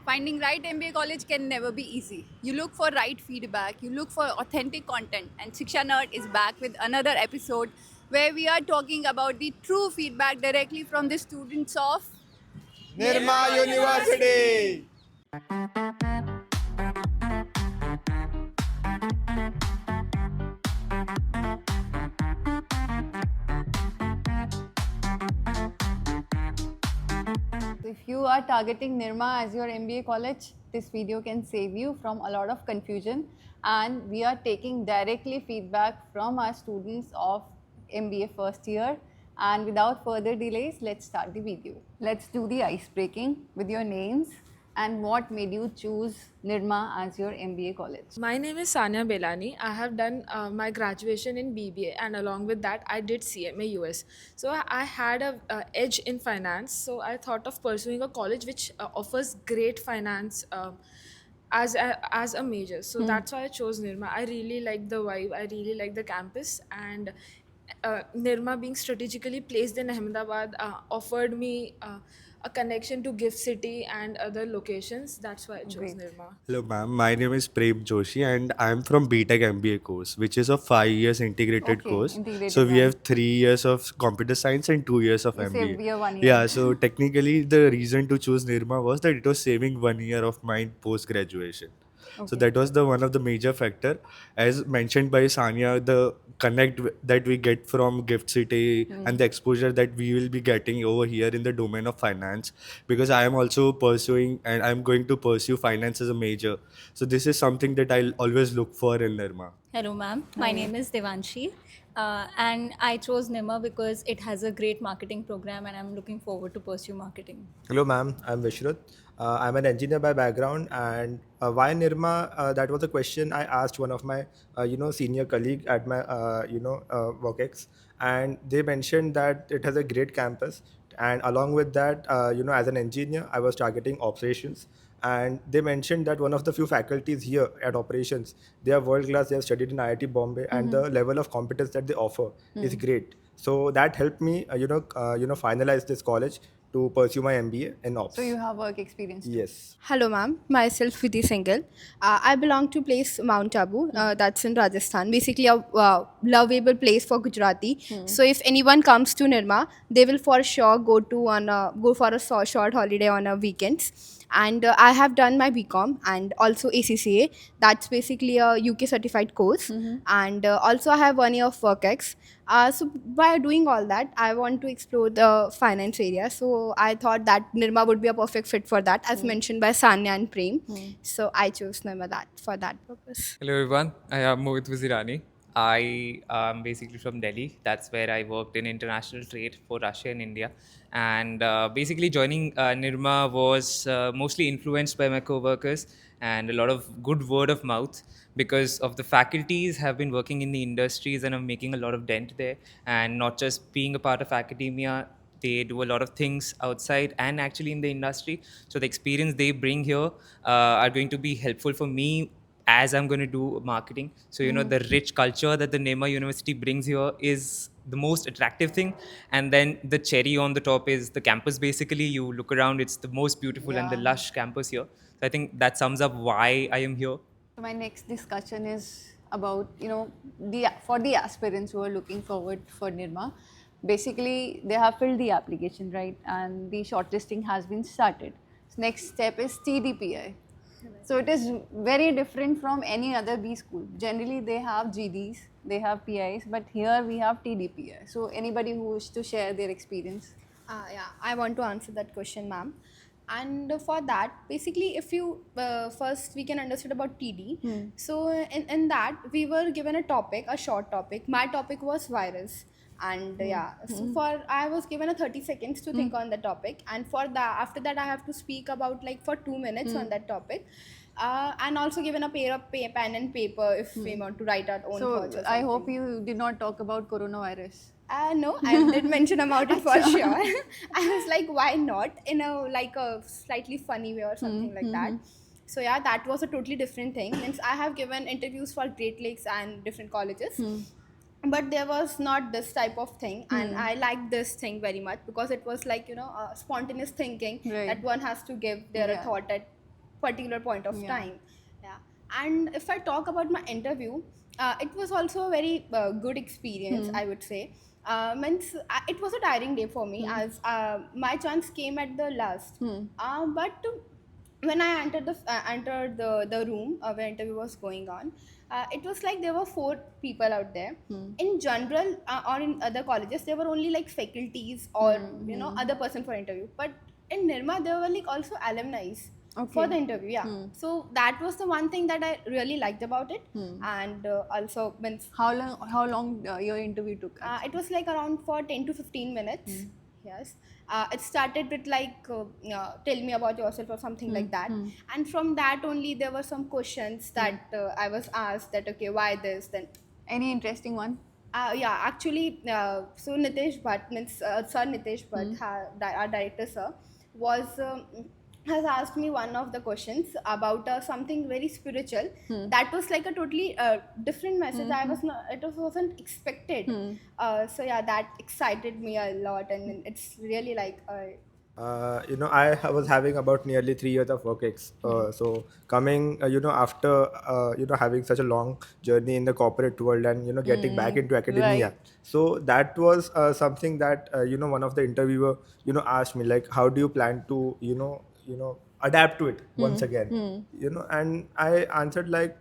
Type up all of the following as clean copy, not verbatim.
Finding right MBA college can never be easy. You look for right feedback, you look for authentic content, and Shiksha Nerd is back with another episode where we are talking about the true feedback directly from the students of Nirma University. If you are targeting Nirma as your MBA college, this video can save you from a lot of confusion. And we are taking directly feedback from our students of MBA first year. And without further delays, let's start the video. Let's do the ice breaking with your names and what made you choose Nirma as your MBA college. My name is Sanya Belani. I have done my graduation in BBA, and along with that, I did CMA US. So I had a edge in finance. So I thought of pursuing a college which offers great finance. As a major, so that's why I chose Nirma. I really like the vibe. I really like the campus, and Nirma being strategically placed in Ahmedabad offered me a connection to Gift City and other locations. That's why I chose Great. Nirma. Hello, ma'am. My name is Prem Joshi, and I'm from BTech MBA course, which is a 5 years integrated Okay, course. integrated So we one. have 3 years of computer science and 2 years of You saved MBA. your 1 year. Yeah. So technically, the reason to choose Nirma was that it was saving 1 year of mine post graduation. So Okay. that was the one of the major factor. As mentioned by Sanya, the that we get from Gift City and the exposure that we will be getting over here in the domain of finance, because I am also pursuing and I'm going to pursue finance as a major. So this is something that I'll always look for in Nirma. Hello, ma'am. My name is Devanshi, and I chose NIMA because it has a great marketing program, and I'm looking forward to pursue marketing. Hello, ma'am. I'm Vishrut. I'm an engineer by background, and why Nirma? That was a question I asked one of my, senior colleague at my, WorkX, and they mentioned that it has a great campus, and along with that, as an engineer, I was targeting operations, and they mentioned that one of the few faculties here at operations, they are world class. They have studied in IIT Bombay, and the level of competence that they offer is great. So that helped me, finalize this college to pursue my MBA in ops. So you have work experience too. Yes. Hello, ma'am. Myself, Vidhi Singhal. I belong to place Mount Abu. That's in Rajasthan. Basically, a lovable place for Gujarati. So, if anyone comes to Nirma, they will for sure go for a short holiday on a weekends. And I have done my BCom and also ACCA. That's basically a UK certified course. And also, I have 1 year of WorkX. So by doing all that, I want to explore the finance area. So I thought that Nirma would be a perfect fit for that, as mentioned by Sanya and Prem. So I chose Nirma that for that purpose. Hello everyone, I am Mohit Wazirani. I am basically from Delhi. That's where I worked in international trade for Russia and India. And basically, joining Nirma was mostly influenced by my co-workers and a lot of good word of mouth, because of the faculties have been working in the industries and are making a lot of dent there. And not just being a part of academia, they do a lot of things outside and actually in the industry. So the experience they bring here are going to be helpful for me as I'm going to do marketing. So, the rich culture that the Nema University brings here is the most attractive thing. And then the cherry on the top is the campus. Basically, you look around, it's the most beautiful and the Yeah. lush campus here. So I think that sums up why I am here. So my next discussion is about for the aspirants who are looking forward for Nirma. Basically, they have filled the application, right, and the shortlisting has been started. So next step is TDPI. So it is very different from any other B school. Generally, they have GDs, they have PIs, but here we have TDPI. So anybody who wishes to share their experience. Yeah, I want to answer that question, ma'am. And for that, basically, if you first we can understand about TD. So in that we were given a topic, a short topic. My topic was virus, and so for I was given a 30 seconds to think on the topic, and for that after that I have to speak about like for 2 minutes on that topic. And also given a pair of pen and paper if we want to write our own So thoughts. Or I hope something. you did not talk about coronavirus. No, I did mention about it for sure. I was like, why not? In a slightly funny way or something like that. So yeah, that was a totally different thing. Means I have given interviews for Great Lakes and different colleges. But there was not this type of thing, and I liked this thing very much because it was like spontaneous thinking Right. that one has to give their Yeah. thought at particular point of Yeah. time. Yeah. And if I talk about my interview, it was also a very good experience, I would say. Means it was a tiring day for me as my chance came at the last. But when I entered the room where interview was going on, it was like there were 4 people out there. In general, or in other colleges, there were only like faculties or other person for interview. But in Nirma, there were like also alumni for Okay. the interview. Yeah. So that was the one thing that I really liked about it, and also means How long your interview took? it was like around for 10 to 15 minutes. Yes. It started with like, tell me about yourself or something like that. And from that only there were some questions that I was asked that, okay, why this? Then, Any interesting one? yeah, actually, so Nitesh Bhatt, means Sir Nitesh Bhatt, our director sir, was has asked me one of the questions about something very spiritual. That was like a totally different message. I was not, it wasn't expected. So yeah, that excited me a lot, and it's really like. I was having about nearly 3 years of work so coming, after, having such a long journey in the corporate world and, getting back into academia. Right. So that was something that, one of the interviewer, asked me, like, how do you plan to, adapt to it once again? And I answered like,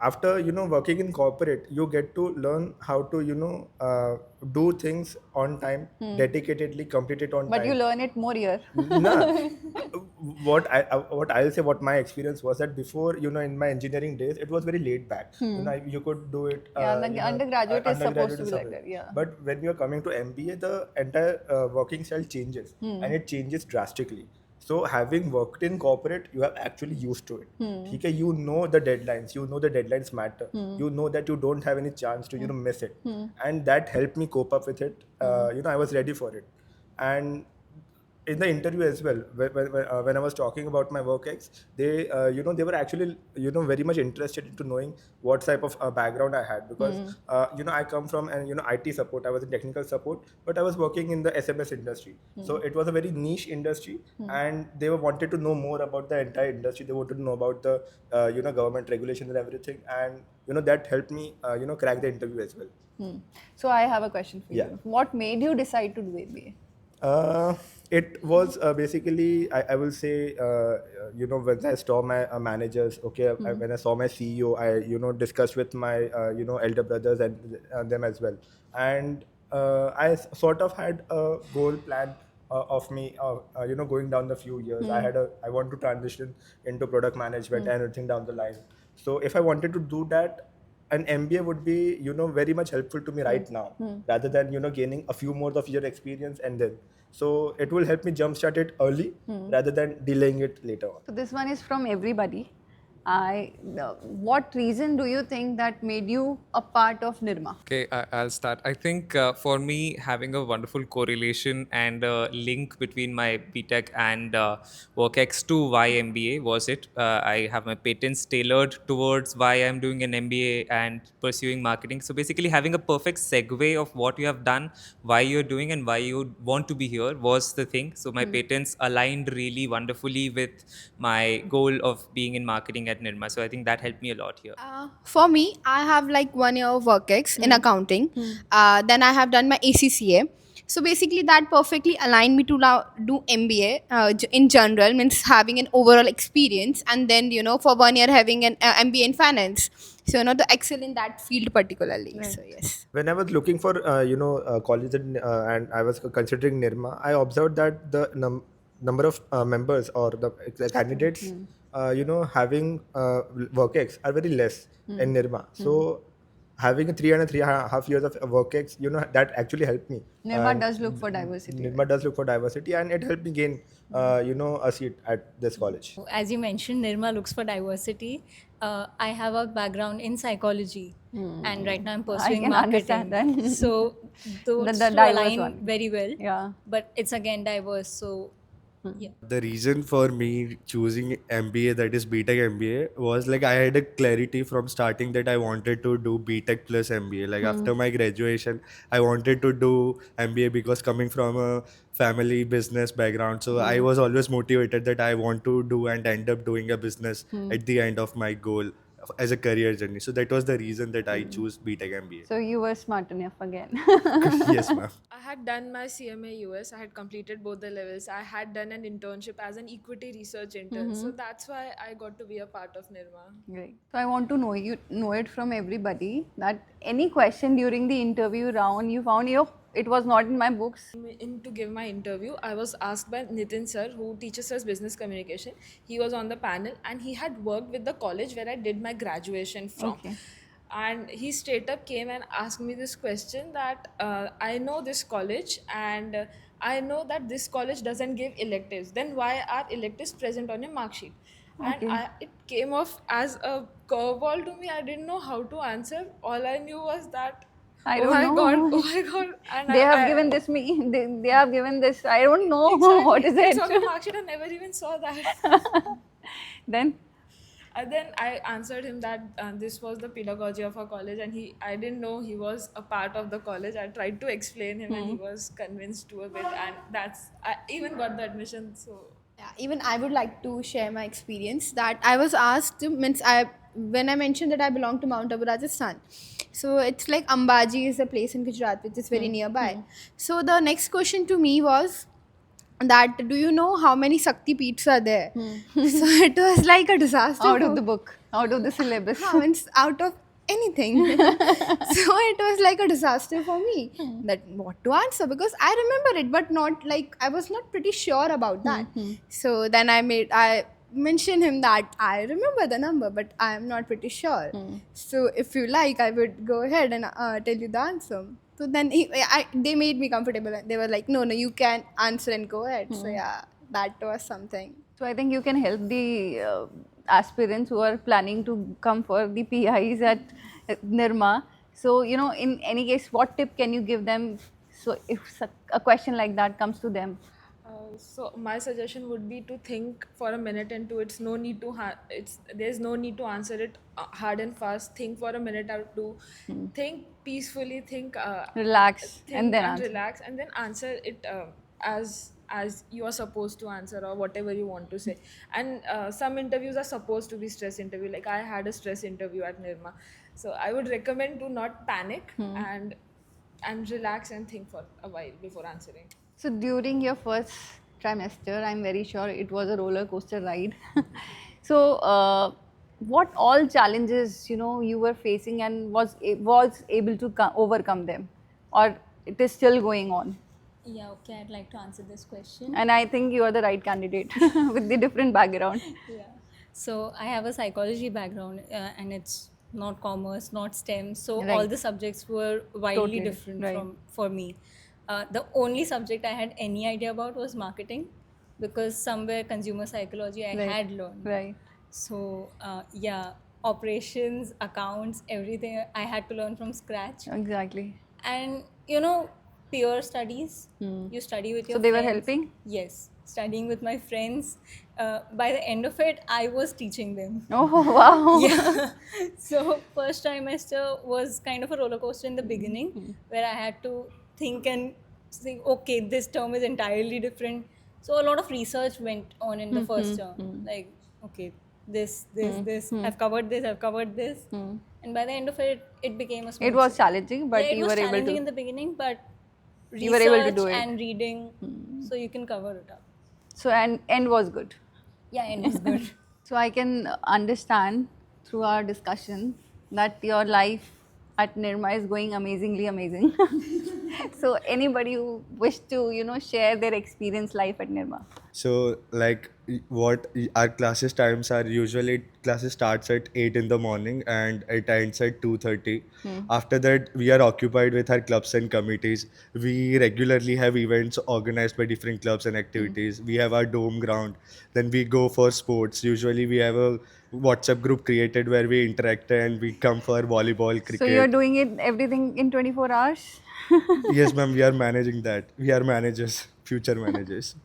after working in corporate, you get to learn how to do things on time, dedicatedly complete it on But time. you learn it more here. Nah. What I'll say, what my experience was that before, in my engineering days, it was very laid back. You could do it. Yeah, the undergraduate is supposed to be like something. that, yeah. But when you're coming to MBA, the entire working style changes, and it changes drastically. So having worked in corporate, you have actually used to it. Okay, you know the deadlines. You know the deadlines matter. You know that you don't have any chance to miss it, and that helped me cope up with it. I was ready for it, and in the interview as well, when I was talking about my work ex, they they were actually very much interested into knowing what type of background I had, because I come from an IT support. I was in technical support, but I was working in the SMS industry. So it was a very niche industry, and they wanted to know more about the entire industry. They wanted to know about the government regulations and everything, and that helped me crack the interview as well. So I have a question for Yeah. you. What made you decide to do MBA? It was basically, I will say, when I saw my managers, okay, when I saw my CEO, I, discussed with my, elder brothers and them as well. And sort of had a goal plan of me, going down the few years. I want to transition into product management and everything down the line. So if I wanted to do that, an MBA would be, very much helpful to me right now, rather than, gaining a few more of year experience and then. So it will help me jumpstart it early rather than delaying it later on. So this one is from everybody. What reason do you think that made you a part of Nirma? Okay, I'll start. I think for me, having a wonderful correlation and a link between my BTech and WorkX to why MBA was it. I have my patents tailored towards why I'm doing an MBA and pursuing marketing. So basically, having a perfect segue of what you have done, why you're doing, and why you want to be here was the thing. So my patents aligned really wonderfully with my goal of being in marketing at Nirma. So I think that helped me a lot here. For me, I have like 1 year of work ex in accounting. Then I have done my ACCA. So basically, that perfectly aligned me to now do MBA in general, means having an overall experience, and then for 1 year having an MBA in finance. So to excel in that field particularly. So yes. When I was looking for, college and I was considering Nirma, I observed that the number of members or the candidates, having WorkX are very less in Nirma. So having a 3.5 years of WorkX, that actually helped me. Nirma does look for diversity. Nirma does look for diversity, and it helped me gain, a seat at this college. As you mentioned, Nirma looks for diversity. I have a background in psychology, and right now I'm pursuing can marketing. understand that. So those The two diverse align one. very well. Yeah. But it's again diverse. So Yeah. The reason for me choosing MBA, that is BTech MBA, was like I had a clarity from starting that I wanted to do BTech plus MBA. Like after my graduation, I wanted to do MBA because coming from a family business background, so I was always motivated that I want to do and end up doing a business at the end of my goal as a career journey. So that was the reason that I choose BTech MBA. So you were smart enough again. Yes, ma'am. I had done my CMA US. I had completed both the levels. I had done an internship as an equity research intern. So that's why I got to be a part of Nirma. Great. So I want to know it from everybody that any question during the interview round you found, it was not in my books. In to give my interview, I was asked by Nitin sir, who teaches us business communication. He was on the panel and he had worked with the college where I did my graduation from. Okay. And he straight up came and asked me this question that I know this college and I know that this college doesn't give electives. Then why are electives present on your mark sheet? Okay. And it came off as a curveball to me. I didn't know how to answer. All I knew was that I oh don't my know. god, oh my god. And They have I- given this me. They have given this. I don't know what is It's it. on the mark sheet. I never even saw that. Then And then I answered him that this was the pedagogy of our college, and I didn't know he was a part of the college. I tried to explain him, and he was convinced to a bit, and I even got the admission. So Yeah, even I would like to share my experience that I was asked, when I mentioned that I belong to Mount Abu, Rajasthan. So it's like Ambaji is a place in Gujarat which is very nearby. So the next question to me was that do you know how many Sakti Peeths are there? So it was like a disaster. out for- of the book, out of the syllabus. how it's out of anything. So it was like a disaster for me that what to answer because I remember it but not like I was not pretty sure about that. So then I mentioned him that I remember the number but I am not pretty sure. So if you like I would go ahead and tell you the answer. So then they made me comfortable and they were like no you can answer and go ahead. So yeah, that was something. So I think you can help the aspirants who are planning to come for the PIs at Nirma. So in any case, what tip can you give them? So if a question like that comes to them, so my suggestion would be to think for a minute and two. It's no need to there's no need to answer it hard and fast. Think for a minute or two. Think peacefully. Think relax think and then answer. relax and then answer it as you are supposed to answer or whatever you want to say. And some interviews are supposed to be stress interview. Like I had a stress interview at Nirma, so I would recommend to not panic and relax and think for a while before answering. So during your first trimester, I'm very sure it was a roller coaster ride. So what all challenges you were facing and was able to overcome them, or it is still going on? Yeah, okay, I'd like to answer this question. And I think you are the right candidate with the different background. Yeah. So I have a psychology background and it's not commerce, not STEM. So all Right. the subjects were widely Totally different right. for me. The only subject I had any idea about was marketing because somewhere consumer psychology I Right. had learned. Right. So yeah, operations, accounts, everything I had to learn from scratch. Exactly. And peer studies, you study with your So they were friends. helping? Yes, studying with my friends. By the end of it, I was teaching them. Oh wow. Yeah. So first trimester was kind of a roller coaster in the beginning where I had to think and think, okay, this term is entirely different. So a lot of research went on in the first term. Like, okay, this. I've covered this. And by the end of it, it became a smooth It was sailing. challenging, but Yeah, it you was were able challenging to. in the beginning, but You were able to research do it. and reading, so you can cover it up. So and end was good. Yeah, and it's good. So I can understand through our discussion that your life at Nirma is going amazingly amazing. So anybody who wish to share their experience life at Nirma. So like what our classes times are, usually classes starts at 8 in the morning and it ends at 2:30. After that we are occupied with our clubs and committees. We regularly have events organized by different clubs and activities. We have our dome ground. Then we go for sports. Usually we have a WhatsApp group created where we interact and we come for volleyball, cricket. So you're doing it everything in 24 hours? Yes, ma'am, we are managing that. We are managers, future managers.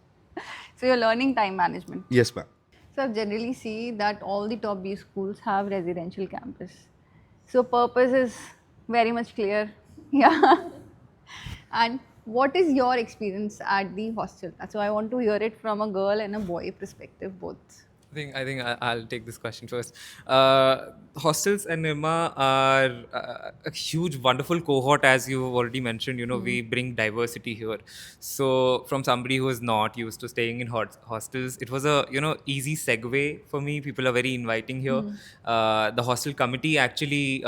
So you're learning time management. Yes, ma'am. So I generally see that all the top B schools have residential campus. So purpose is very much clear. Yeah. And what is your experience at the hostel? So I want to hear it from a girl and a boy perspective both. I'll take this question first. Hostels and Nirma are a huge, wonderful cohort, as you already mentioned. You know, we bring diversity here. So, from somebody who is not used to staying in hostels, it was a easy segue for me. People are very inviting here. The hostel committee actually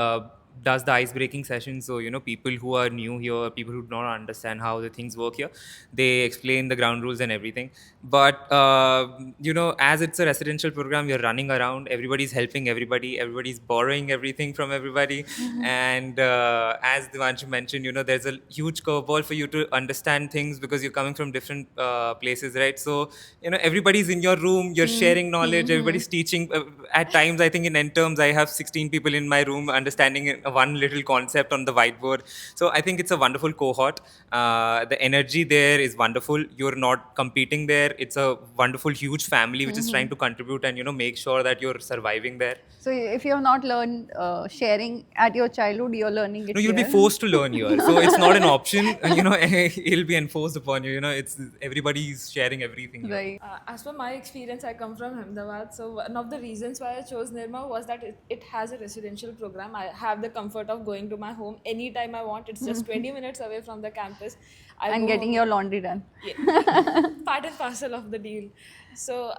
does the ice breaking session. So people who are new here, people who do not understand how the things work here, they explain the ground rules and everything. But as it's a residential program, you're running around, everybody's helping everybody's borrowing everything from everybody. And as Devanshu mentioned, there's a huge curveball for you to understand things because you're coming from different places, right? So everybody's in your room, you're sharing knowledge, everybody's teaching. At times, I think in end terms, I have 16 people in my room understanding one little concept on the whiteboard. So I think it's a wonderful cohort. The energy there is wonderful. You're not competing there. It's a wonderful, huge family which is trying to contribute and make sure that you're surviving there. So if you have not learned sharing at your childhood, you're learning it No, you'll be here. forced to learn here. So it's not an option. It'll be enforced upon you. It's everybody's sharing everything here. Right. As per my experience, I come from Ahmedabad. So one of the reasons why I chose Nirma was that it has a residential program. I have the comfort of going to my home anytime I want. It's just 20 minutes away from the campus. And getting your laundry done. Yeah. Part and parcel of the deal. So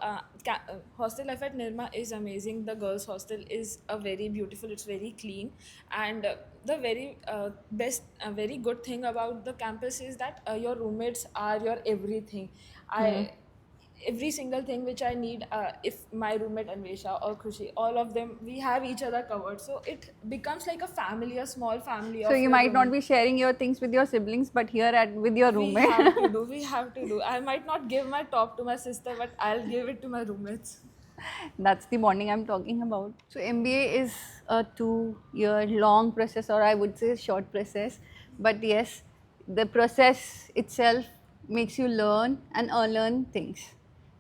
hostel life at Nirma is amazing. The girls' hostel is very beautiful. It's very clean, and the very very good thing about the campus is that your roommates are your everything. Every single thing which I need, if my roommate Anvesha or Khushi, all of them, we have each other covered. So it becomes like a family, a small family. So you might not be sharing your things with your siblings, but here with your roommate. We have to do. I might not give my top to my sister, but I'll give it to my roommates. That's the bonding I'm talking about. So MBA is a 2-year long process, or I would say short process. But yes, the process itself makes you learn and unlearn things.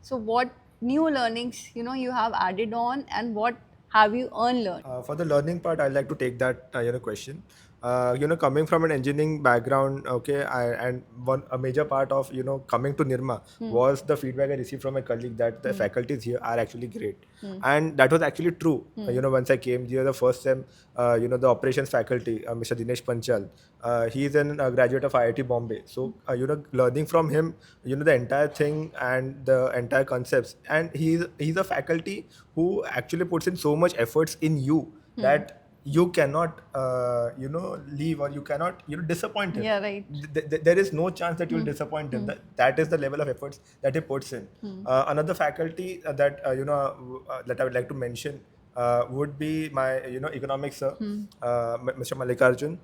So what new learnings you have added on, and what have you unlearned? For the learning part, I'd like to take that question. Coming from an engineering background, okay, and a major part of coming to Nirma was the feedback I received from my colleague that the faculties here are actually great, and that was actually true. Once I came here the first time, the operations faculty, Mr. Dinesh Panchal, he is a graduate of IIT Bombay. So learning from him, the entire thing and the entire concepts, and he's a faculty who actually puts in so much efforts in you that you cannot leave, or you cannot disappoint him. Yeah, right. There is no chance that you'll disappoint him. That is the level of efforts that he puts in. Another faculty that that I would like to mention would be my economics sir, Mr. Mallikarjun.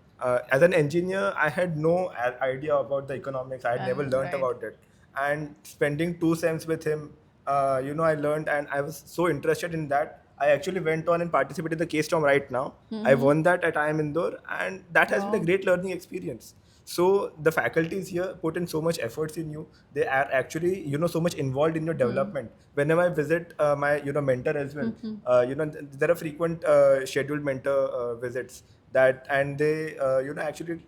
As an engineer, I had no idea about the economics. I had never learned right. about it, and spending 2 sems with him, I learned, and I was so interested in that. I actually went on and participated in the case storm right now. I won that at IIM Indore, and that has been a great learning experience. So the faculties here put in so much efforts in you. They are actually so much involved in your development. Whenever I visit my mentor as well, there are frequent scheduled mentor visits. And they actually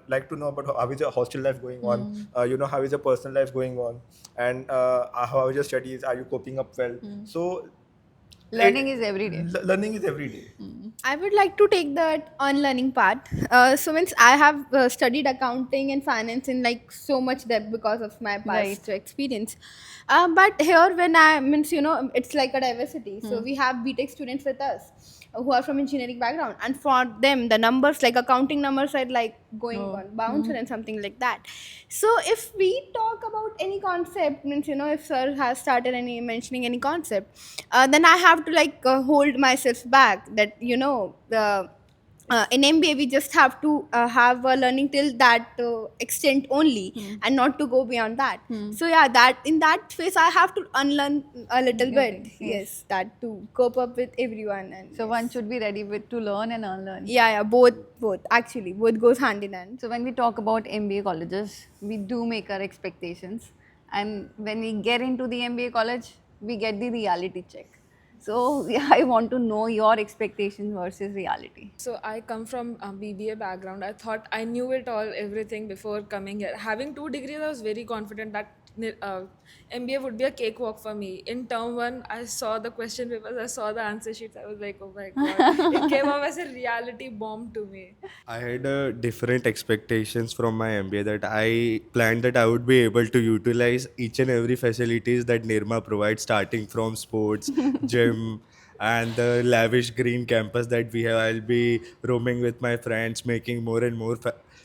like to know about how is your hostel life going on, how is your personal life going on, and how is your studies, are you coping up well. So Learning is every day. Learning is every day. I would like to take that unlearning part. So means I have studied accounting and finance in like so much depth because of my past experience. But here when I means it's like a diversity. So we have BTech students with us who are from engineering background, and for them the numbers, like accounting numbers, are like going on bouncer and something like that. So if we talk about any concept, means if sir has started mentioning any concept, then I have to like hold myself back that in MBA we just have to have a learning till that extent only, and not to go beyond that. So yeah, that in that phase I have to unlearn a little bit. Yes, that to cope up with everyone. And So one should be ready to learn and unlearn. yeah, both actually both goes hand in hand. So when we talk about MBA colleges, we do make our expectations, And when we get into the MBA college, we get the reality check. So yeah, I want to know your expectations versus reality. So I come from a BBA background. I thought I knew it all, everything before coming here. Having 2 degrees, I was very confident that MBA would be a cakewalk for me. In term one, I saw the question papers, I saw the answer sheets. I was like, oh my god, it came up as a reality bomb to me. I had different expectations from my MBA that I planned that I would be able to utilize each and every facilities that Nirma provides, starting from sports, gym, and the lavish green campus that we have. I'll be roaming with my friends, making more and more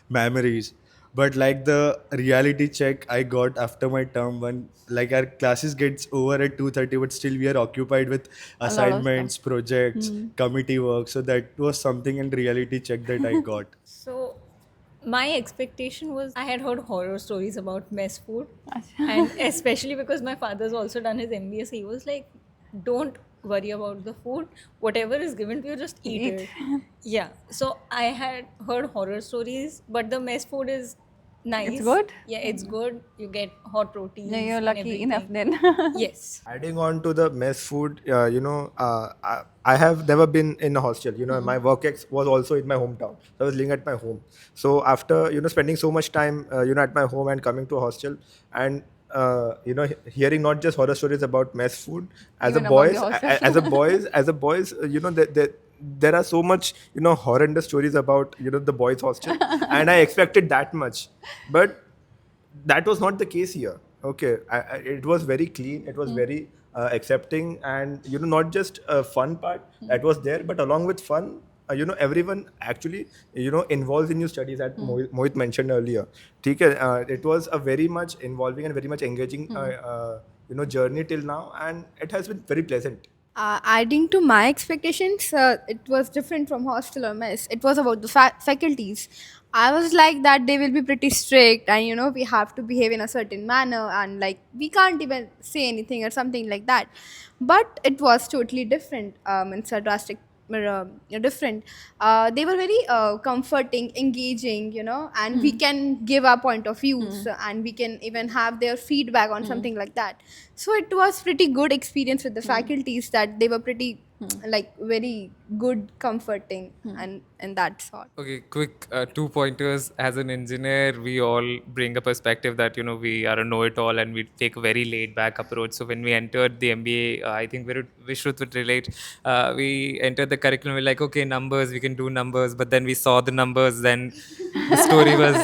memories. But like the reality check I got after my term one, like our classes gets over at 2:30, but still we are occupied with A lot of assignments, projects, committee work. So that was something in reality check that I got. So my expectation was I had heard horror stories about mess food, and especially because my father's also done his MBA, so he was like, "Don't worry about the food. Whatever is given to you, just eat it." Yeah. So I had heard horror stories, but the mess food is nice. It's good? Yeah, it's good. You get hot proteins. Yeah, you're and lucky enough everything. then. Yes. Adding on to the mess food, I have never been in a hostel. My work ex was also in my hometown. So I was living at my home. So after spending so much time at my home and coming to a hostel and hearing not just horror stories about mess food as Even a about boys, the hostel. as a boys, there are so much horrendous stories about the boys hostel, and I expected that much, but that was not the case here. Okay, it was very clean. It was very accepting, and not just a fun part that was there, but along with fun, everyone actually involves in your studies. That Mohit mentioned earlier. ठीक है, it was a very much involving and very much engaging journey till now, and it has been very pleasant. Adding to my expectations, it was different from hostel or mess. It was about the faculties. I was like that they will be pretty strict, and we have to behave in a certain manner, and like we can't even say anything or something like that. But it was totally different. It's a drastic different. They were very comforting, engaging, and we can give our point of views, and we can even have their feedback on something like that. So it was pretty good experience with the faculties, that they were pretty like very good, comforting, and that sort. Okay, quick 2 pointers. As an engineer, we all bring a perspective that we are a know-it-all and we take a very laid-back approach. So when we entered the MBA, I think Vishruth would relate. We entered the curriculum. We're like, okay, numbers, we can do numbers. But then we saw the numbers. Then the story was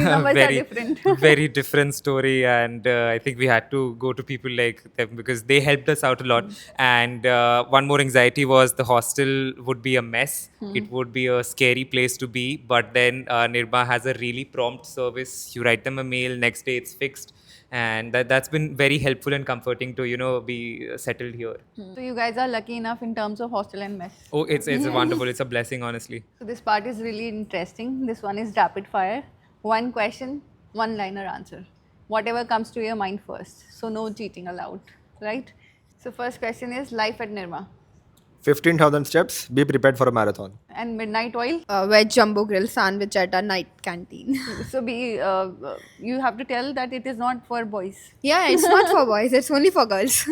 numbers are very different. very different story, and I think we had to go to people like them because they helped us out a lot. And one more anxiety was the hostel would be a mess. It would be a scary place to be, but then Nirma has a really prompt service. You write them a mail, next day it's fixed, and that's been very helpful and comforting to be settled here. So you guys are lucky enough in terms of hostel and mess. Oh, it's wonderful. It's a blessing, honestly. So this part is really interesting. This one is rapid fire. One question, one liner answer. Whatever comes to your mind first. So no cheating allowed, right? So first question is life at Nirma. 15,000 steps. Be prepared for a marathon. And midnight oil. Veg jumbo grill sandwich at a night canteen. So you have to tell that it is not for boys. Yeah, it's not for boys, it's only for girls.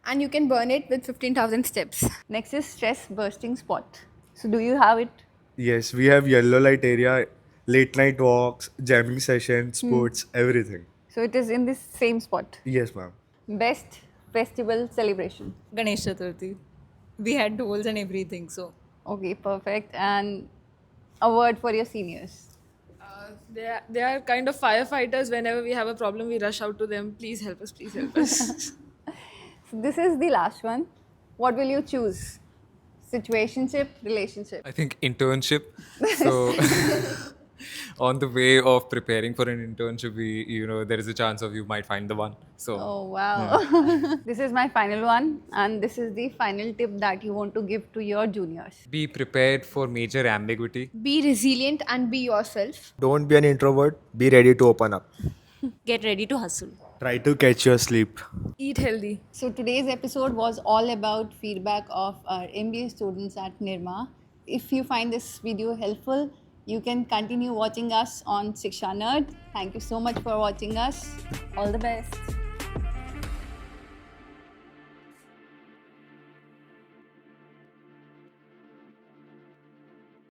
And you can burn it with 15,000 steps. Next is stress bursting spot. So do you have it? Yes, we have yellow light area, late night walks, jamming sessions, sports, everything. So it is in this same spot. Yes, ma'am. Best festival celebration. Ganesh Chaturthi. We had dolls and everything, so. Okay, perfect. And a word for your seniors. They are kind of firefighters. Whenever we have a problem, we rush out to them. Please help us. Please help us. So this is the last one. What will you choose? Situationship, relationship. I think internship. So on the way of preparing for an internship, there is a chance of you might find the one. So Oh wow. This is my final one, and this is the final tip that you want to give to your juniors. be prepared for major ambiguity. Be resilient and be yourself. Don't be an introvert. Be ready to open up. Get ready to hustle. Try to catch your sleep. Eat healthy. So today's episode was all about feedback of our MBA students at Nirma. If you find this video helpful, You can continue watching us on Shiksha Nerd. Thank you so much for watching us. All the best.